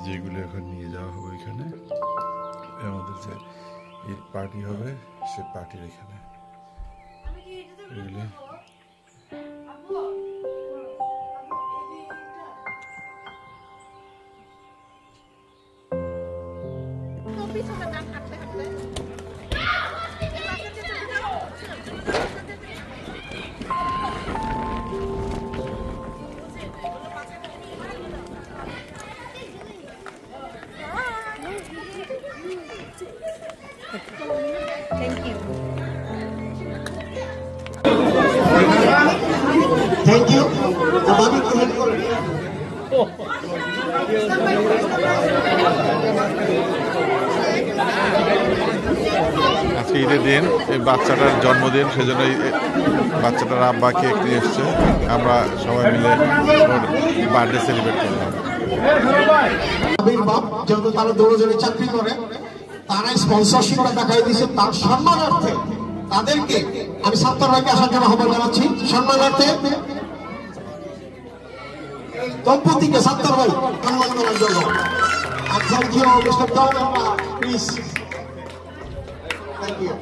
যেগুলো এখন নিয়ে যাওয়া হবে ওইখানে আমাদের যে ঈদ পার্টি হবে সে পার্টির এখানে এগুলো Thank you. Thank you. আজকে ঈদের দিন এই বাচ্চাটার জন্মদিন সেজন্য বাচ্চাটার আব্বাকে একটু এসছে আমরা সবাই মিলে বার্থডে সেলিব্রেট করলাম আবির্ভাব যেহেতু তারা দৌড়জনে চাকরি করে তারা স্পন্সরশিপটা দেখাই দিয়েছে তার সম্মানার্থে তাদেরকে আমি সাত্তার ভাইকে আসার জন্য আহ্বান জানাচ্ছি সম্মানার্থে দম্পতিকে সাত্তার ভাই সম্মান করার জন্য আর thank you mister Dawood please thank you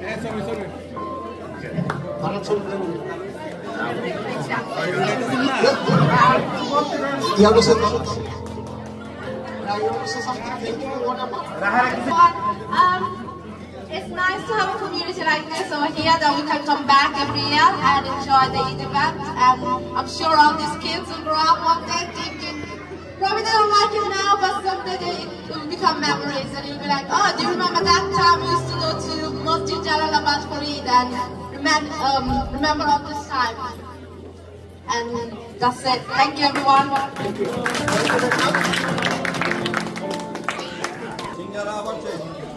It's nice to have a community like this over here that we can come back every year and enjoy the Eid event. And I'm sure all these kids will grow up one day thinking, probably they don't like it now, but someday it will become memories and you'll be like, oh, do you remember that time we used to go to Masjid Jalalabad for Eid and remember all this time. And that's it. Thank you, everyone. Thank you.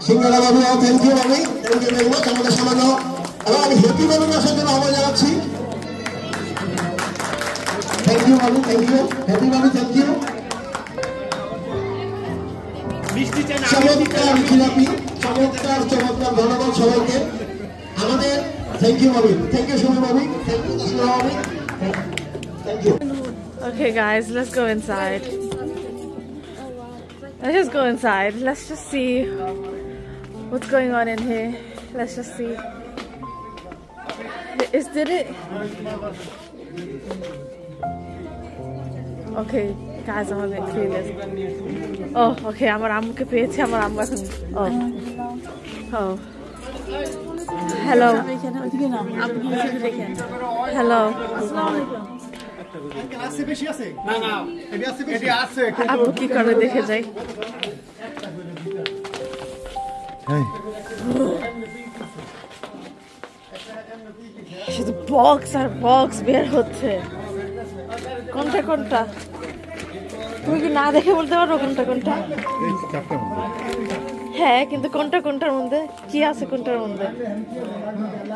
Singara Babu thank you বাবু thank you very much আমাদের সামান্য এবং আমি happy বাবু আসার জন্য আহ্বান জানাচ্ছি thank you বাবু থ্যাংক ইউ হ্যাপি বাবু থ্যাংক ইউ চমৎকার জিলাপি চমৎকার ধন্যবাদ সবাইকে আমাদের থ্যাংক ইউ বাবু থ্যাংক ইউ সুমি বাবু থ্যাংক ইউ বাবু thank you Okay, guys, let's go inside. Let's just go inside. Let's just see what's going on in here. Let's just see. Did it? Okay, guys, I'm a bit clueless. Oh, okay. I'm going to Oh. Hello. Hello. আপু কি করে দেখে যাই শুধু box আর box বের হচ্ছে কোনটা কোনটা তুমি কি না দেখে বলতে পারো কোনটা কোনটা হ্যাঁ কিন্তু কোনটা কোনটার মধ্যে কি আছে কোনটার মধ্যে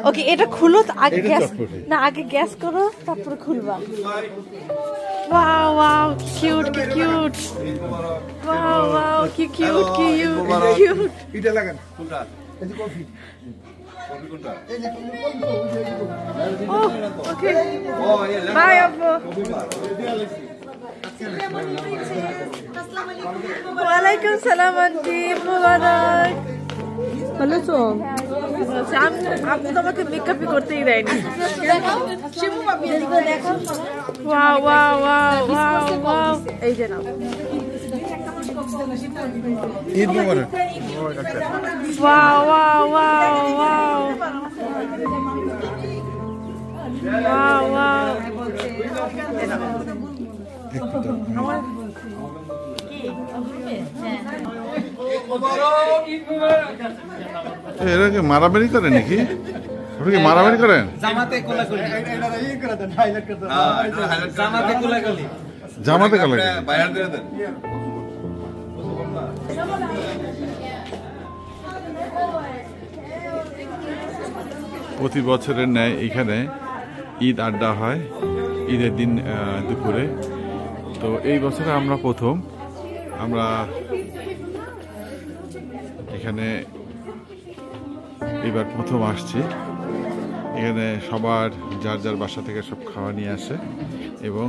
ওকে এটা খুলো আগে গ্যাস না আগে গ্যাস করো তারপরে খুলবা Wow, wow, cute, cute. Wow, wow, cute. Ita lagan. Ito coffee. Oh, okay. Bye, Abbo. Walaikum salam, aunty. Mubarak. Hello, so. আপনি তো আমাকে মেকআপই করতেই দেয়নি wow wow wow wow wow এই যে নাও Eid Mubarak wow wow wow wow wow wow আমার এরা কি মারামারি করে নাকি আপনি কি মারামারি করেন জামাতে কোলাকুলি জামাতে কোলাকুলি প্রতি বছরের ন্যায় এখানে ঈদ আড্ডা হয় ঈদের দিন দুপুরে তো এই বছরে আমরা প্রথম আমরা এখানে এবার প্রথম আসছি এখানে সবার যার যার বাসা থেকে সব খাওয়া নিয়ে আসে এবং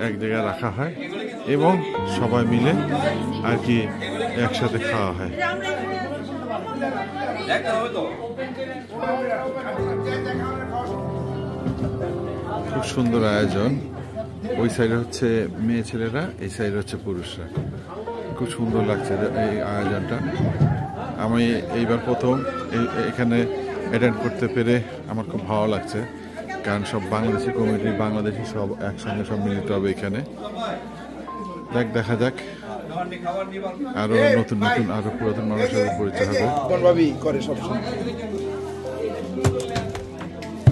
এক জায়গায় রাখা হয় এবং সবাই মিলে আর কি একসাথে খাওয়া হয়। খুব সুন্দর আয়োজন। ওই সাইডে হচ্ছে মেয়ে ছেলেরা, এই সাইডে হচ্ছে পুরুষরা। খুব সুন্দর লাগছে এই আয়োজনটা। আমি এইবার প্রথম এখানে অ্যাটেন্ড করতে পেরে আমার খুব ভালো লাগছে, কারণ সব বাংলাদেশি কমিটি, বাংলাদেশি সব একসঙ্গে সব মিলিত হবে এখানে। দেখা যাক আরো নতুন নতুন আরো পুরাতন মানুষের পরিচয় হবে।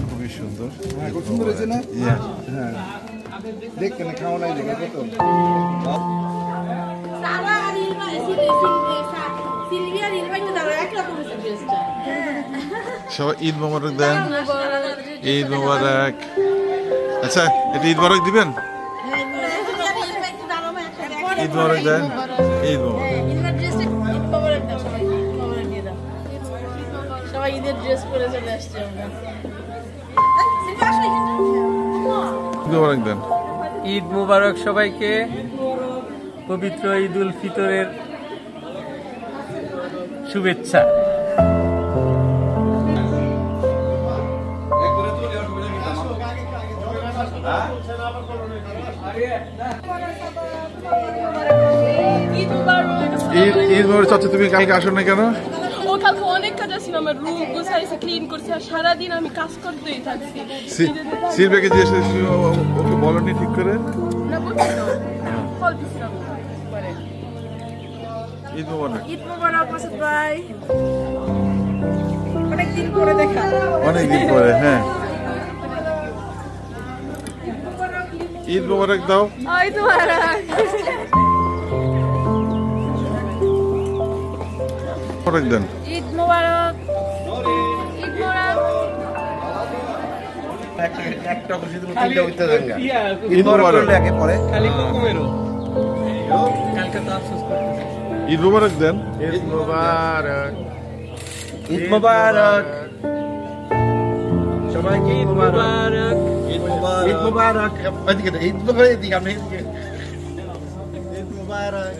খুবই সুন্দর, খুব সুন্দর হয়েছে না? হ্যাঁ, দেখ কেন খাওয়া নাই দেখে কত সবাই ঈদ মোবারক দেন। ঈদ মোবারক। আচ্ছা, এটা ঈদ মোবারক দিবেন? ঈদ মোবারক দেন। ঈদ মোবারক। সবাই ঈদের ড্রেস পরে চলে আসছে। ঈদ মোবারক দেন। ঈদ মুবারক সবাইকে। পবিত্র ঈদ উল ফিতরের শুভেচ্ছা। ঈদ মোবারক। চাচা তুমি কালকে আসো না কেন? ও কালকে অনেক কাজ আছে, আমার রুম গুছাইছে, ক্লিন করছে, আর সারাদিন আমি কাজ করতেই থাকছি। সিলভাকে জিজ্ঞেস ওকে বলনি ঠিক করে? না বলছি তো, ফল দিছিলাম পরে। ঈদ মোবারক। ঈদ মোবারক মাসুদ ভাই। অনেকদিন পরে দেখা। অনেকদিন পরে, হ্যাঁ। ঈদ মোবারক দাও। ঈদ মোবারক। মোবারক দেন। ঈদ মোবারক। ঈদ মোবারক। একটা খুশি তুমি তিনটা উঠতে দেন। ঈদ মোবারক। আগে পরে খালি কুকুমেরও কালকে তো আফসোস করতেছে। ঈদ মোবারক দেন। ঈদ মোবারক। ঈদ মোবারক সবাইকে। ঈদ মোবারক। ঈদ মোবারক। ঈদ মোবারক। এদিকে ঈদ মোবারক। এদিকে আমি এদিকে। ঈদ মোবারক।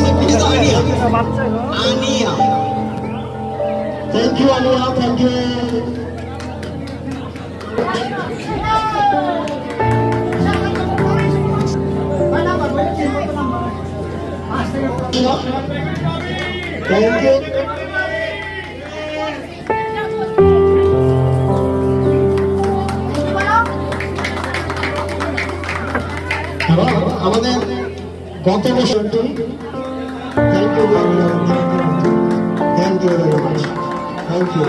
Please, Ania. Ania. Thank you, Ania. Thank you. Thank you. আমাদের গন্তব্যটি thank you very much thank you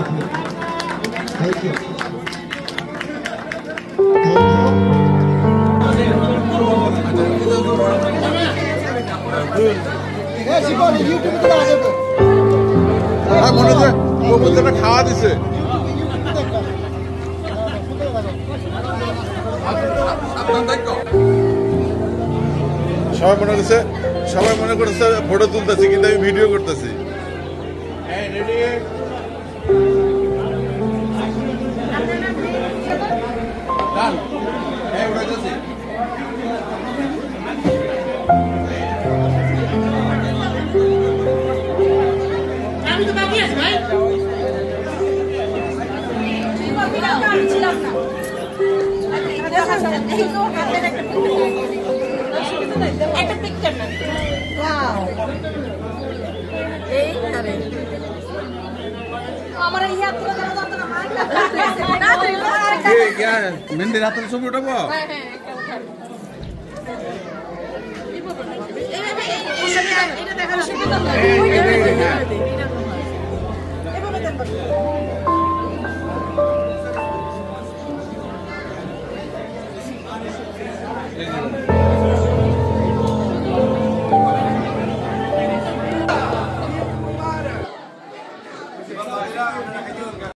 মনে হচ্ছে কবুতরটা খাওয়া দিছে। সবাই মনে করতেছে ফটো তুলতেছি, কিন্তু আমি ভিডিও করতেছি। একটা পিকচার না আমার মেহেন্দি রাতের ছবি উঠাবো। এটা দেখা